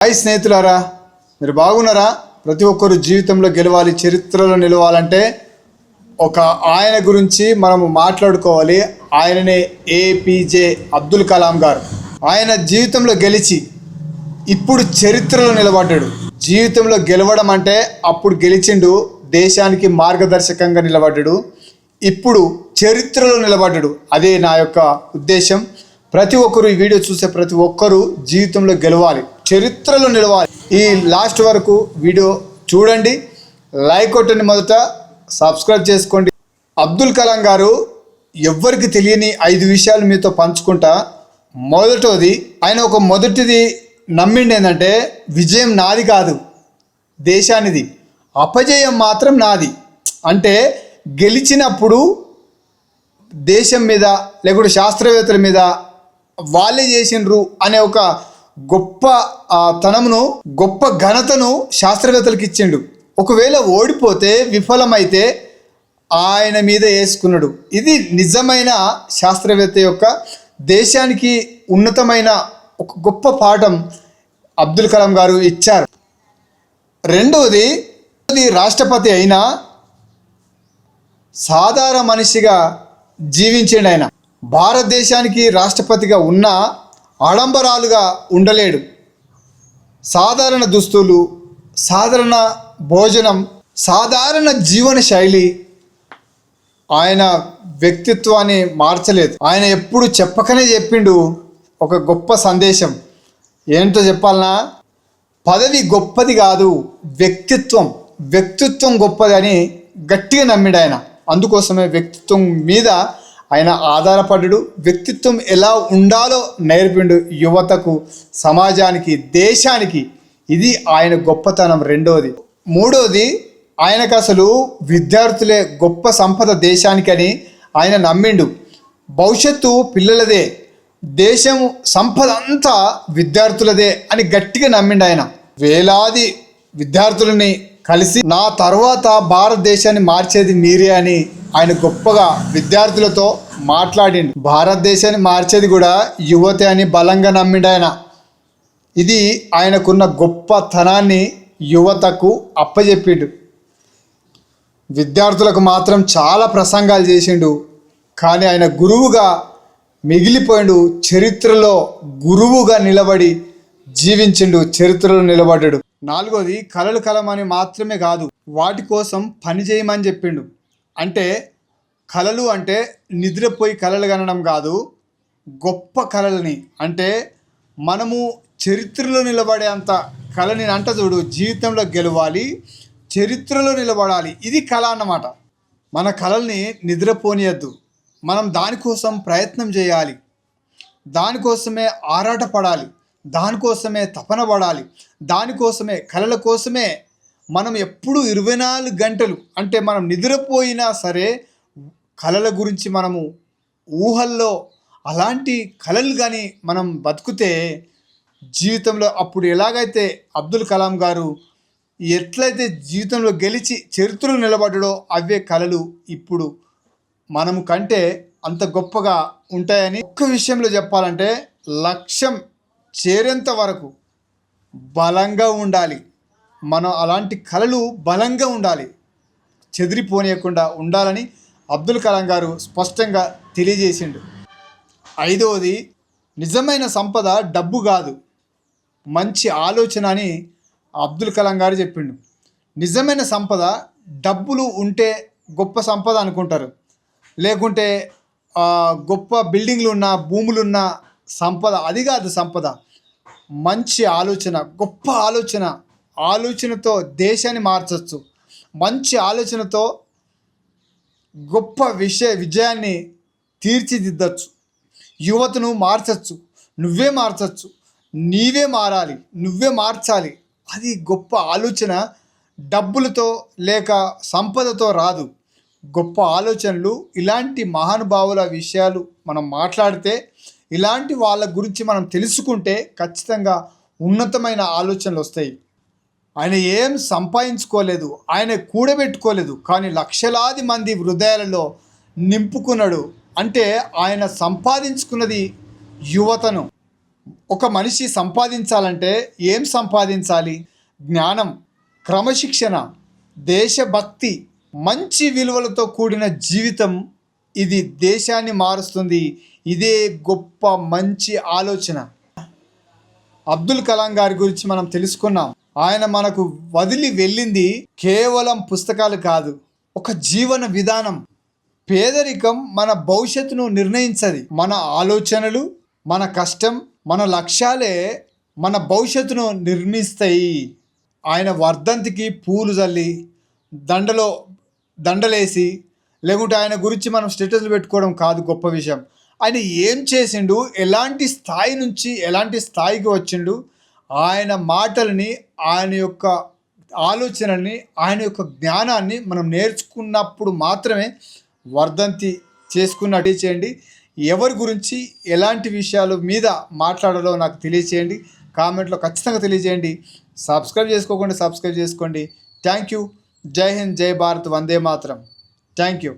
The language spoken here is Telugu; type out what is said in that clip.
హాయ్ స్నేహితులారా, మీరు బాగున్నారా? ప్రతి ఒక్కరు జీవితంలో గెలవాలి, చరిత్రలో నిలవాలంటే ఒక ఆయన గురించి మనము మాట్లాడుకోవాలి. ఆయననే ఏపీజే అబ్దుల్ కలాం గారు. ఆయన జీవితంలో గెలిచి ఇప్పుడు చరిత్రలో నిలబడ్డాడు. జీవితంలో గెలవడం అంటే అప్పుడు గెలిచిండు, దేశానికి మార్గదర్శకంగా నిలబడ్డాడు. ఇప్పుడు చరిత్రలో నిలబడ్డాడు. అదే నా యొక్క ఉద్దేశం. ప్రతి ఒక్కరు ఈ వీడియో చూసే ప్రతి ఒక్కరూ జీవితంలో గెలవాలి, చరిత్రలో నిలవాలి. ఈ లాస్ట్ వరకు వీడియో చూడండి, లైక్ కొట్టండి, మొదట సబ్స్క్రైబ్ చేసుకోండి. అబ్దుల్ కలాం గారు ఎవ్వరికి తెలియని 5 విషయాలు మీతో పంచుకుంటా. మొదటిది, ఆయన మొదటిది నమ్మిండి ఏంటంటే విజయం నాది కాదు, దేశానిది. అపజయం మాత్రం నాది. అంటే గెలిచినప్పుడు దేశం మీద లేకుంటే శాస్త్రవేత్తల మీద వాళ్ళే చేసిండ్రు అనే ఒక గొప్ప తనమును, గొప్ప ఘనతను శాస్త్రవేత్తలకు ఇచ్చిండు. ఒకవేళ ఓడిపోతే, విఫలమైతే ఆయన మీద వేసుకున్నాడు. ఇది నిజమైన శాస్త్రవేత్త యొక్క దేశానికి ఉన్నతమైన ఒక గొప్ప పాఠం అబ్దుల్ కలాం గారు ఇచ్చారు. రెండవది, రాష్ట్రపతి అయినా సాధారణ మనిషిగా జీవించండి. ఆయన భారతదేశానికి రాష్ట్రపతిగా ఉన్న ఆడంబరాలుగా ఉండలేడు. సాధారణ దుస్తులు, సాధారణ భోజనం, సాధారణ జీవన శైలి ఆయన వ్యక్తిత్వాన్ని మార్చలేదు. ఆయన ఎప్పుడు చెప్పకనే చెప్పిండు ఒక గొప్ప సందేశం. ఏంటో చెప్పాలనా? పదవి గొప్పది కాదు, వ్యక్తిత్వం గొప్పది అని గట్టిగా నమ్మిడు ఆయన. అందుకోసమే వ్యక్తిత్వం మీద ఆయన ఆధారపడ్డాడు. వ్యక్తిత్వం ఎలా ఉండాలో నేర్పిండు యువతకు, సమాజానికి, దేశానికి. ఇది ఆయన గొప్పతనం. రెండోది. మూడోది, ఆయనకు అసలు విద్యార్థులే గొప్ప సంపద దేశానికని ఆయన నమ్మిండు. భవిష్యత్తు పిల్లలదే, దేశం సంపద అంతా విద్యార్థులదే అని గట్టిగా నమ్మిండు ఆయన. వేలాది విద్యార్థులని కలిసి నా తర్వాత భారతదేశాన్ని మార్చేది మీరే అని ఆయన గొప్పగా విద్యార్థులతో మాట్లాడిండు. భారతదేశాన్ని మార్చేది కూడా యువతే అని బలంగా నమ్మిండు ఆయన. ఇది ఆయనకున్న గొప్పతనాన్ని యువతకు అప్పచెప్పిండు. విద్యార్థులకు మాత్రం చాలా ప్రసంగాలు చేసిండు, కానీ ఆయన గురువుగా మిగిలిపోయిండు. చరిత్రలో గురువుగా నిలబడి జీవించిండు, చరిత్రలో నిలబడ్డాడు. నాలుగోది, కలలు కలమని మాత్రమే కాదు, వాటి కోసం పని చేయమని చెప్పిండు. అంటే కలలు అంటే నిద్రపోయి కలలు కనడం కాదు, గొప్ప కలలని. అంటే మనము చరిత్రలో నిలబడే అంత కళని అంట చూడు. జీవితంలో గెలవాలి, చరిత్రలో నిలబడాలి, ఇది కళ అన్నమాట. మన కళల్ని నిద్రపోనియద్దు. మనం దానికోసం ప్రయత్నం చేయాలి, దానికోసమే ఆరాటపడాలి, దానికోసమే తపన పడాలి, దానికోసమే, కళల కోసమే మనం ఎప్పుడు 24 గంటలు, అంటే మనం నిద్రపోయినా సరే కళల గురించి మనము ఊహల్లో అలాంటి కళలు కానీ మనం బతుకుతే జీవితంలో అప్పుడు ఎలాగైతే అబ్దుల్ కలాం గారు ఎట్లయితే జీవితంలో గెలిచి చరిత్రలో నిలబడ్డాడో అవే కళలు ఇప్పుడు మనము కంటే అంత గొప్పగా ఉంటాయని. ఒక్క విషయంలో చెప్పాలంటే లక్ష్యం చేరేంత వరకు బలంగా ఉండాలి. మనం అలాంటి కళలు బలంగా ఉండాలి, చెదిరిపోనీయకుండా ఉండాలని అబ్దుల్ కలాం గారు స్పష్టంగా తెలియజేసిండు. ఐదవది, నిజమైన సంపద డబ్బు కాదు, మంచి ఆలోచన అని అబ్దుల్ కలాం గారు చెప్పిండు. నిజమైన సంపద డబ్బులు ఉంటే గొప్ప సంపద అనుకుంటారు, లేకుంటే గొప్ప బిల్డింగ్లు ఉన్న, భూములున్న సంపద అది కాదు. సంపద మంచి ఆలోచన, గొప్ప ఆలోచనతో దేశాన్ని మార్చవచ్చు. మంచి ఆలోచనతో గొప్ప విజయాన్ని తీర్చిదిద్దచ్చు. యువతను మార్చచ్చు. నువ్వే మార్చచ్చు, నీవే మారాలి, నువ్వే మార్చాలి. అది గొప్ప ఆలోచన. డబ్బులతో లేక సంపదతో రాదు. గొప్ప ఆలోచనలు. ఇలాంటి మహానుభావుల విషయాలు మనం మాట్లాడితే, ఇలాంటి వాళ్ళ గురించి మనం తెలుసుకుంటే ఖచ్చితంగా ఉన్నతమైన ఆలోచనలు వస్తాయి. ఆయన ఏం సంపాదించుకోలేదు, ఆయన కూడబెట్టుకోలేదు, కానీ లక్షలాది మంది హృదయాలలో నింపుకున్నాడు. అంటే ఆయన సంపాదించుకున్నది యువతను. ఒక మనిషి సంపాదించాలంటే ఏం సంపాదించాలి? జ్ఞానం, క్రమశిక్షణ, దేశభక్తి, మంచి విలువలతో కూడిన జీవితం. ఇది దేశాన్ని మారుస్తుంది. ఇదే గొప్ప మంచి ఆలోచన. అబ్దుల్ కలాం గారి గురించి మనం తెలుసుకున్నాం. ఆయన మనకు వదిలి వెళ్ళింది కేవలం పుస్తకాలు కాదు, ఒక జీవన విధానం. పేదరికం మన భవిష్యత్తును నిర్ణయించదు. మన ఆలోచనలు, మన కష్టం, మన లక్ష్యాలే మన భవిష్యత్తును నిర్మిస్తాయి. ఆయన వర్ధంతికి పూలు చల్లి దండలేసి లేకుంటే ఆయన గురించి మనం స్టేటస్లు పెట్టుకోవడం కాదు గొప్ప విషయం. ఆయన ఏం చేసిండు, ఎలాంటి స్థాయి నుంచి ఎలాంటి స్థాయికి వచ్చిండు, ఆయన మాటలని, ఆయన యొక్క ఆలోచనల్ని, ఆయన యొక్క జ్ఞానాన్ని మనం నేర్చుకున్నప్పుడు మాత్రమే వర్ధంతి చేసుకున్నట్టు చేయండి. ఎవరి గురించి ఎలాంటి విషయాల మీద మాట్లాడాలో నాకు తెలియచేయండి. కామెంట్లో ఖచ్చితంగా తెలియజేయండి. సబ్స్క్రైబ్ చేసుకోండి. Thank you. జై హింద్, జై భారత్, వందే మాతరం. Thank you.